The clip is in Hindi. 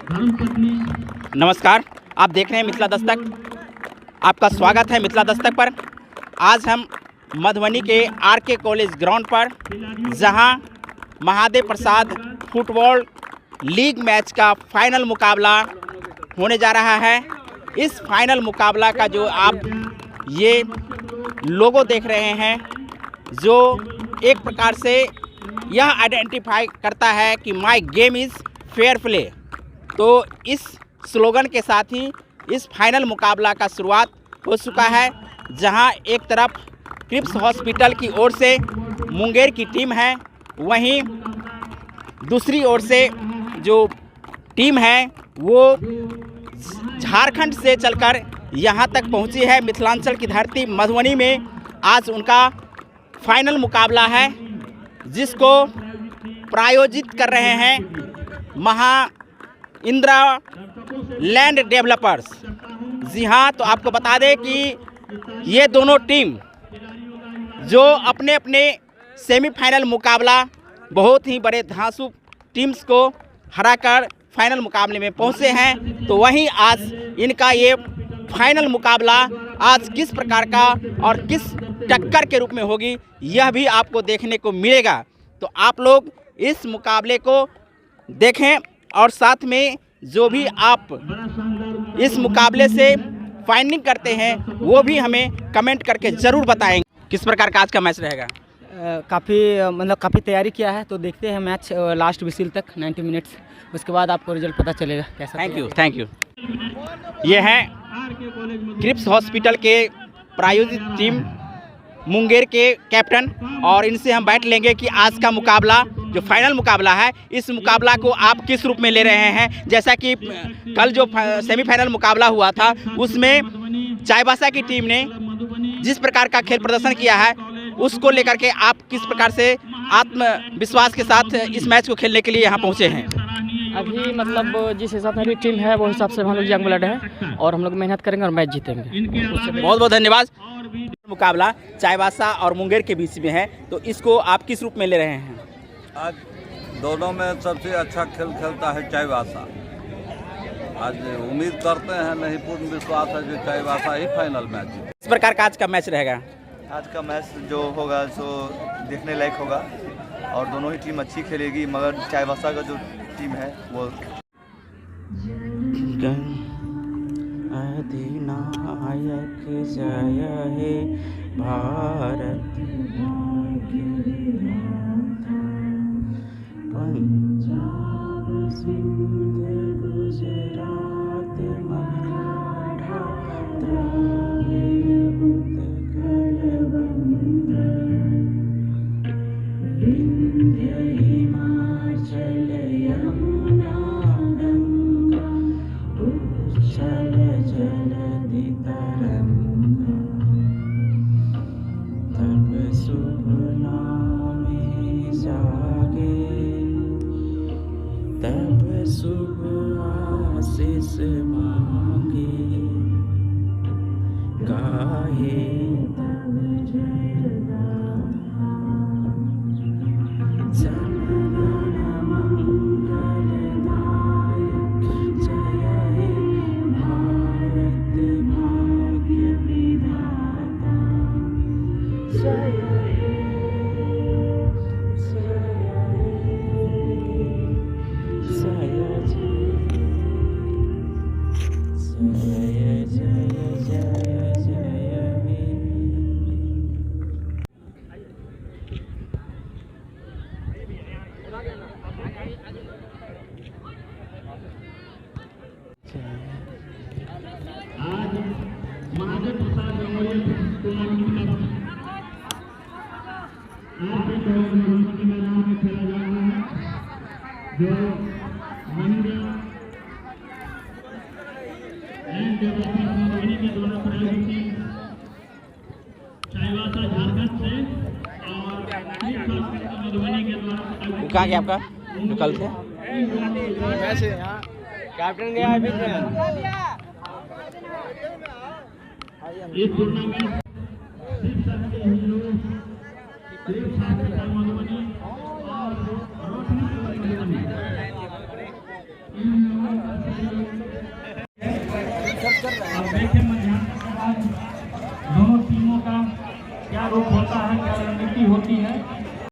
नमस्कार, आप देख रहे हैं मिथिला दस्तक। आपका स्वागत है मिथिला दस्तक पर। आज हम मधुबनी के आरके कॉलेज ग्राउंड पर, जहां Mahadev Prasad football league match का फाइनल मुकाबला होने जा रहा है। इस फाइनल मुकाबला का जो आप ये लोगो देख रहे हैं, जो एक प्रकार से यह आइडेंटिफाई करता है कि my game is fair play. तो इस स्लोगन के साथ ही इस फाइनल मुकाबला का शुरुआत हो चुका है, जहां एक तरफ क्रिप्स हॉस्पिटल की ओर से मुंगेर की टीम है, वहीं दूसरी ओर से जो टीम है वो झारखंड से चलकर यहां तक पहुंची है, मिथिलांचल की धरती मधुबनी में। आज उनका फाइनल मुकाबला है, जिसको प्रायोजित कर रहे हैं इंदिरा लैंड डेवलपर्स। जी हाँ, तो आपको बता दें कि ये दोनों टीम जो अपने अपने सेमीफाइनल मुकाबला बहुत ही बड़े धांसू टीम्स को हराकर फाइनल मुकाबले में पहुंचे हैं, तो वहीं आज इनका ये फाइनल मुकाबला आज किस प्रकार का और किस टक्कर के रूप में होगी, यह भी आपको देखने को मिलेगा। तो आप लोग इस मुकाबले को देखें और साथ में जो भी आप इस मुकाबले से फाइंडिंग करते हैं वो भी हमें कमेंट करके ज़रूर बताएंगे। किस प्रकार का आज का मैच रहेगा? काफ़ी तैयारी किया है, तो देखते हैं मैच लास्ट विसिल तक 90 मिनट्स, उसके बाद आपको रिजल्ट पता चलेगा कैसा। Thank you. ये है क्रिप्स हॉस्पिटल के प्रायोजित टीम मुंगेर के कैप्टन, और इनसे हम बैठ लेंगे कि आज का मुकाबला जो फाइनल मुकाबला है, इस मुकाबला को आप किस रूप में ले रहे हैं। जैसा कि कल जो सेमीफाइनल मुकाबला हुआ था, उसमें चाईबासा की टीम ने जिस प्रकार का खेल प्रदर्शन किया है, उसको लेकर के आप किस प्रकार से आत्मविश्वास के साथ इस मैच को खेलने के लिए यहाँ पहुँचे हैं? अभी जिस हिसाब से मेरी टीम है वो हिसाब से हम लोग यंग ब्लड है और हम लोग मेहनत करेंगे और मैच जीतेंगे। बहुत बहुत धन्यवाद। मुकाबला चाईबासा और मुंगेर के बीच में है, तो इसको आप किस रूप में ले रहे हैं? आज दोनों में सबसे अच्छा खेल खेलता है चाईबासा। आज उम्मीद करते हैं, नहीं पूर्ण विश्वास है जो चाईबासा ही फाइनल मैच जीते। इस प्रकार का आज का मैच रहेगा? आज का मैच जो होगा सो देखने लायक होगा और दोनों ही टीम अच्छी खेलेगी, मगर चाईबासा का जो टीम है वो अधिनायक जय हे भारत, पंजाब सिंध गुजरात मराठा द्रविड़ उत्कल बंग, विंध्य हिमाचल यमुना गंगा, उच्छल जलधि तरंगा, तब शुभ नामे जागे, तब शुभ आशीष मांगे, गाहे तब जय गाथा, जनगण मंगलदायक जय हे भारत भाग्य विधाता, जय हे कहाँ गया आपका जो कल थे? वैसे यहाँ कैप्टन गया अभी टूर्नामेंट अब देखें मध्याह्न के बाद दोनों टीमों का क्या रूप होता है, क्या रणनीति होती है।